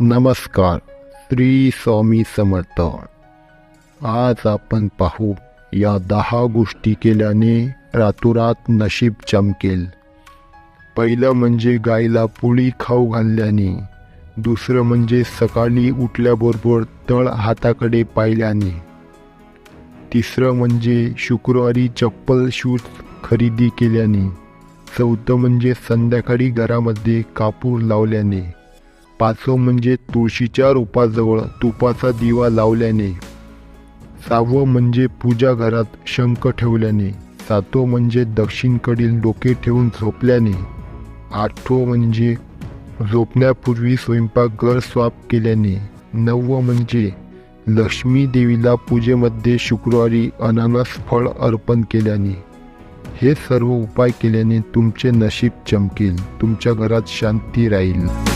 नमस्कार. श्री स्वामी समर्थ. आज आपण पाहू या 10 गोष्टी केल्याने रातोरात नशीब चमकेल. पहिलं म्हणजे गायीला पोळी खाऊ घालल्याने. दुसरं म्हणजे सकाळी उठल्याबरोबर तळ हाताकडे पाहिल्याने. तिसरं म्हणजे शुक्रवारी चप्पल शूज खरेदी केल्याने. चौथं म्हणजे संध्याकाळी घरामध्ये कापूर लावल्याने. पाचवं म्हणजे तुळशीच्या रोपाजवळ तुपाचा दिवा लावल्याने. सहावं म्हणजे पूजा घरात शंख ठेवल्याने. सातवं म्हणजे दक्षिणेकडील डोके ठेवून झोपल्याने. आठवं म्हणजे झोपण्यापूर्वी स्वयंपाकघर साफ केल्याने. नववं म्हणजे लक्ष्मी देवीला पूजेमध्ये शुक्रवारी अननस फळ अर्पण केल्याने. हे सर्व उपाय केल्याने तुमचे नशीब चमकेल, तुमच्या घरात शांती राहील.